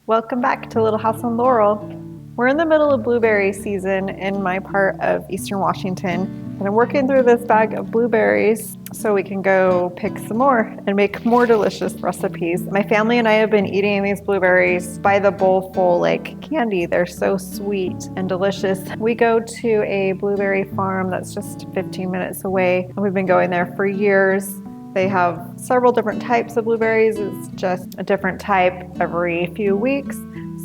Welcome back to Little House on Laurel. We're in the middle of blueberry season in my part of Eastern Washington, and I'm working through this bag of blueberries so we can go pick some more and make more delicious recipes. My family and I have been eating these blueberries by the bowl full like candy. They're so sweet and delicious. We go to a blueberry farm that's just 15 minutes away, and we've been going there for years. They have several different types of blueberries. It's just a different type every few weeks.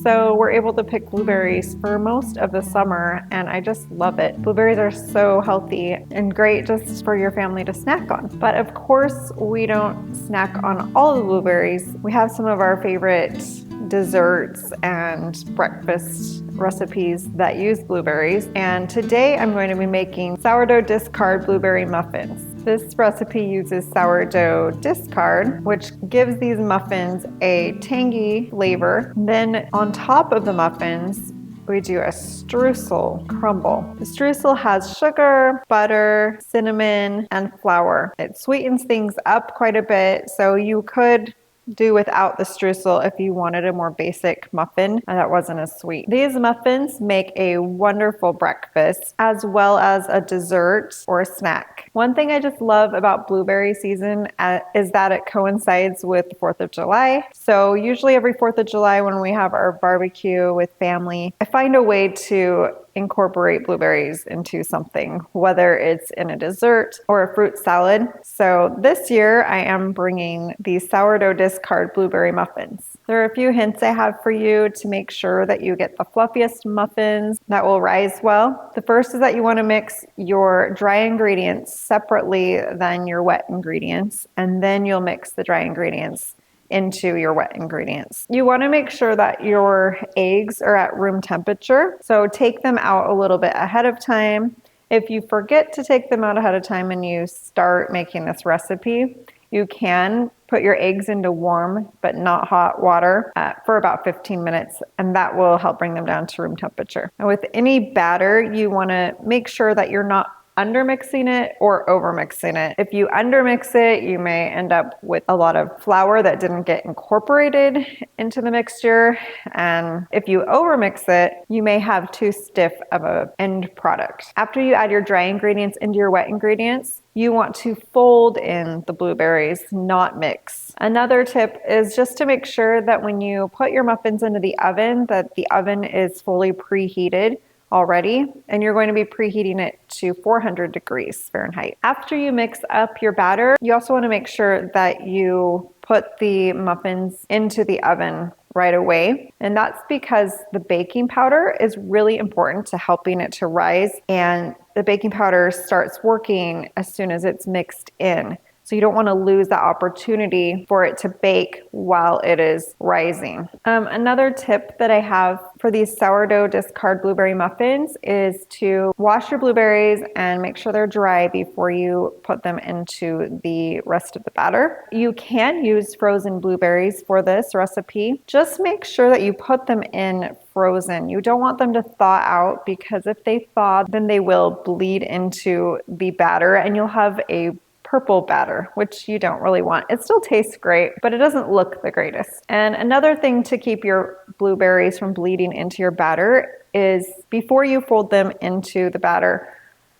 So we're able to pick blueberries for most of the summer, and I just love it. Blueberries are so healthy and great just for your family to snack on. But of course, we don't snack on all the blueberries. We have some of our favorite desserts and breakfast recipes that use blueberries. And today I'm going to be making sourdough discard blueberry muffins. This recipe uses sourdough discard, which gives these muffins a tangy flavor. Then on top of the muffins, we do a streusel crumble. The streusel has sugar, butter, cinnamon, and flour. It sweetens things up quite a bit, so you could do without the streusel if you wanted a more basic muffin that wasn't as sweet. These muffins make a wonderful breakfast as well as a dessert or a snack. One thing I just love about blueberry season is that it coincides with the 4th of July. So usually every 4th of July when we have our barbecue with family, I find a way to incorporate blueberries into something, whether it's in a dessert or a fruit salad. So this year I am bringing these sourdough discard blueberry muffins. There are a few hints I have for you to make sure that you get the fluffiest muffins that will rise well. The first is that you want to mix your dry ingredients separately than your wet ingredients, and then you'll mix the dry ingredients into your wet ingredients. You want to make sure that your eggs are at room temperature, so take them out a little bit ahead of time. If you forget to take them out ahead of time and you start making this recipe, you can put your eggs into warm but not hot water for about 15 minutes, and that will help bring them down to room temperature. And with any batter, you want to make sure that you're not undermixing it or overmixing it. If you undermix it, you may end up with a lot of flour that didn't get incorporated into the mixture. And if you overmix it, you may have too stiff of an end product. After you add your dry ingredients into your wet ingredients, you want to fold in the blueberries, not mix. Another tip is just to make sure that when you put your muffins into the oven, that the oven is fully preheated already, and you're going to be preheating it to 400 degrees Fahrenheit. After you mix up your batter, you also want to make sure that you put the muffins into the oven right away. And that's because the baking powder is really important to helping it to rise, and the baking powder starts working as soon as it's mixed in. So you don't want to lose that opportunity for it to bake while it is rising. Another tip that I have for these sourdough discard blueberry muffins is to wash your blueberries and make sure they're dry before you put them into the rest of the batter. You can use frozen blueberries for this recipe. Just make sure that you put them in frozen. You don't want them to thaw out, because if they thaw, then they will bleed into the batter and you'll have a purple batter, which you don't really want. It still tastes great, but it doesn't look the greatest. And another thing to keep your blueberries from bleeding into your batter is before you fold them into the batter,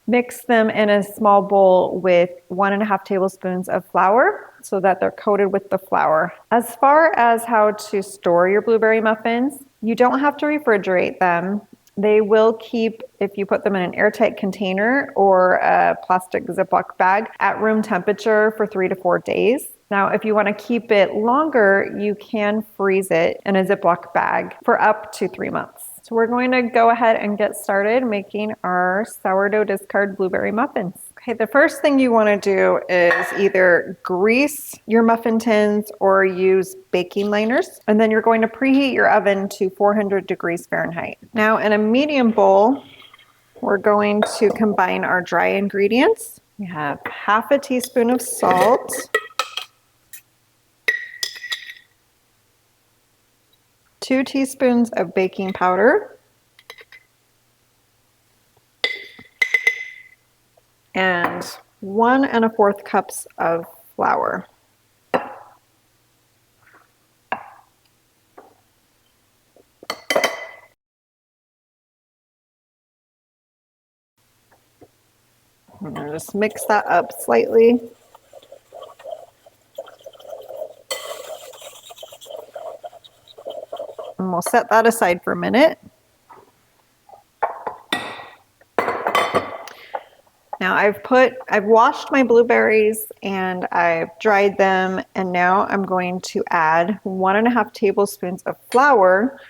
mix them in a small bowl with 1.5 tablespoons of flour so that they're coated with the flour. As far as how to store your blueberry muffins, you don't have to refrigerate them. They will keep, if you put them in an airtight container or a plastic Ziploc bag, at room temperature for 3 to 4 days. Now, if you want to keep it longer, you can freeze it in a Ziploc bag for up to 3 months. So we're going to go ahead and get started making our sourdough discard blueberry muffins. Okay, the first thing you want to do is either grease your muffin tins or use baking liners, and then you're going to preheat your oven to 400 degrees Fahrenheit. Now, in a medium bowl, we're going to combine our dry ingredients. We have 1/2 teaspoon of salt, 2 teaspoons of baking powder, and 1 1/4 cups of flour. I'm gonna just mix that up slightly. And we'll set that aside for a minute. Now I've washed my blueberries and I've dried them, and now I'm going to add 1.5 tablespoons of flour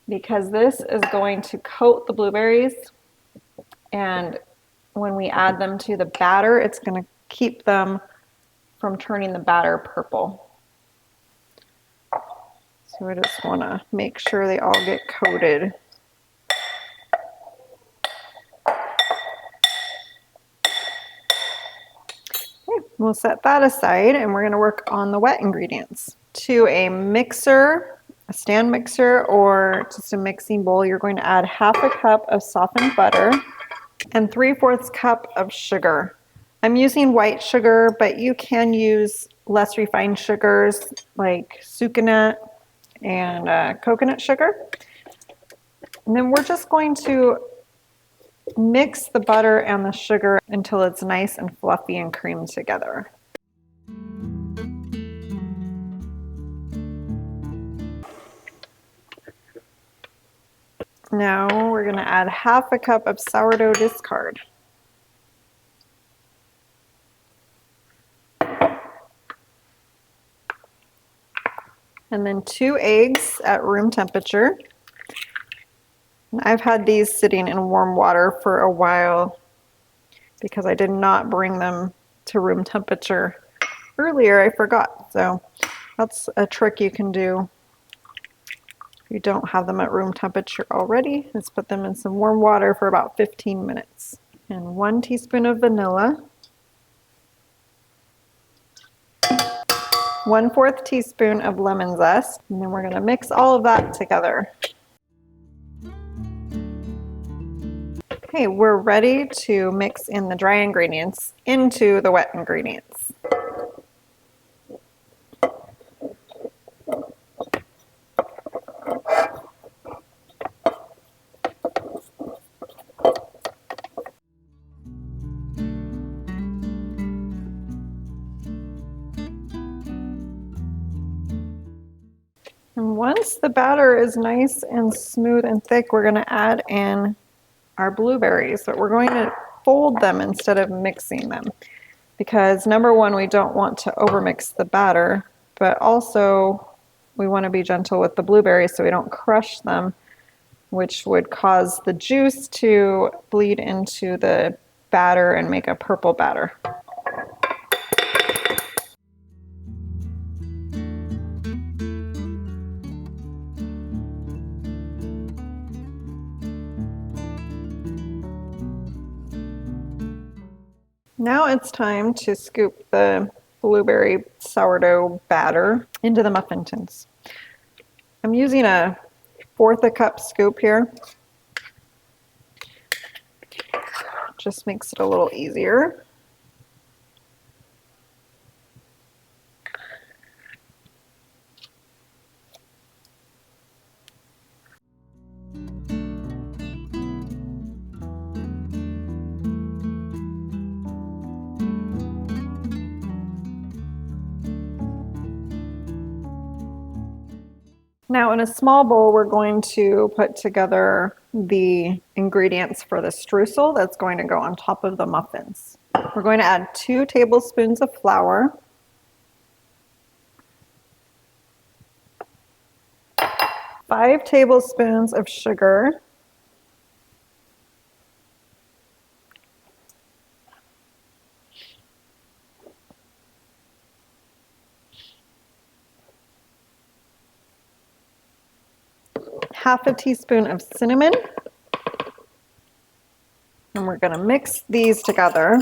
because this is going to coat the blueberries, and when we add them to the batter, it's going to keep them from turning the batter purple. So I just want to make sure they all get coated. Okay, we'll set that aside and we're going to work on the wet ingredients. To a mixer, a stand mixer, or just a mixing bowl, you're going to add 1/2 cup of softened butter and 3/4 cup of sugar. I'm using white sugar, but you can use less refined sugars like sucanat and coconut sugar. And then we're just going to mix the butter and the sugar until it's nice and fluffy and creamed together. Now we're going to add 1/2 cup of sourdough discard. And then 2 eggs at room temperature. I've had these sitting in warm water for a while because I did not bring them to room temperature earlier. I forgot. So that's a trick you can do if you don't have them at room temperature already. Let's put them in some warm water for about 15 minutes. And 1 teaspoon of vanilla. 1/4 teaspoon of lemon zest, and then we're going to mix all of that together. Okay, we're ready to mix in the dry ingredients into the wet ingredients. And once the batter is nice and smooth and thick, we're going to add in our blueberries, but we're going to fold them instead of mixing them because number one, we don't want to overmix the batter, but also we want to be gentle with the blueberries so we don't crush them, which would cause the juice to bleed into the batter and make a purple batter. Now it's time to scoop the blueberry sourdough batter into the muffin tins. I'm using a 1/4 cup scoop here. Just makes it a little easier. Now in a small bowl, we're going to put together the ingredients for the streusel that's going to go on top of the muffins. We're going to add 2 tablespoons of flour, 5 tablespoons of sugar, half a teaspoon of cinnamon, and we're going to mix these together.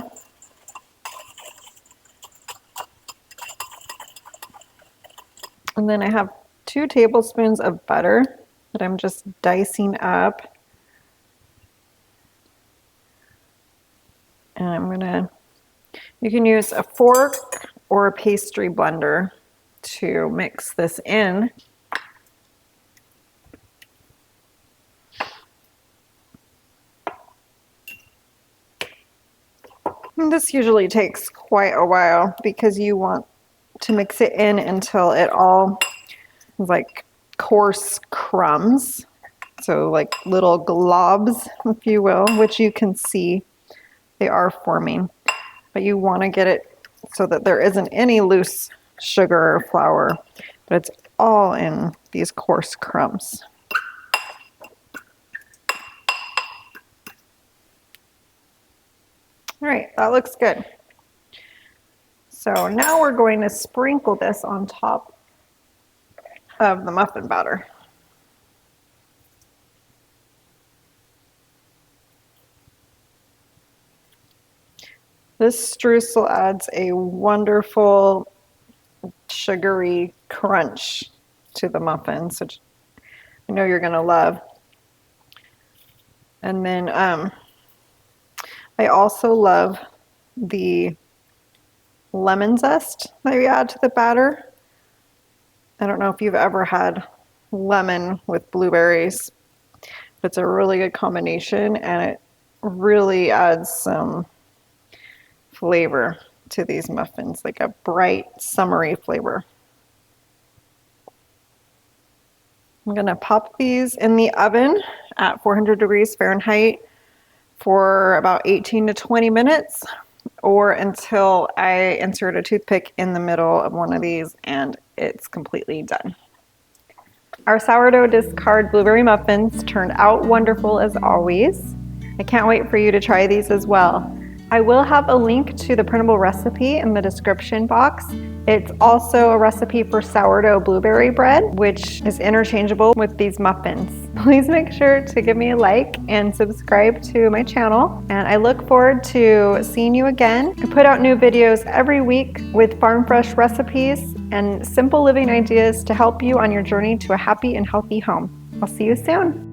And then I have 2 tablespoons of butter that I'm just dicing up. And you can use a fork or a pastry blender to mix this in. And this usually takes quite a while because you want to mix it in until it all is like coarse crumbs. So like little globs, if you will, which you can see they are forming. But you want to get it so that there isn't any loose sugar or flour, but it's all in these coarse crumbs. All right, that looks good. So now we're going to sprinkle this on top of the muffin batter. This streusel adds a wonderful sugary crunch to the muffins, which I know you're gonna love. And then I also love the lemon zest that we add to the batter. I don't know if you've ever had lemon with blueberries, but it's a really good combination and it really adds some flavor to these muffins, like a bright, summery flavor. I'm gonna pop these in the oven at 400 degrees Fahrenheit for about 18 to 20 minutes or until I insert a toothpick in the middle of one of these and it's completely done. Our sourdough discard blueberry muffins turned out wonderful as always. I can't wait for you to try these as well. I will have a link to the printable recipe in the description box. It's also a recipe for sourdough blueberry bread, which is interchangeable with these muffins. Please make sure to give me a like and subscribe to my channel. And I look forward to seeing you again. I put out new videos every week with farm fresh recipes and simple living ideas to help you on your journey to a happy and healthy home. I'll see you soon.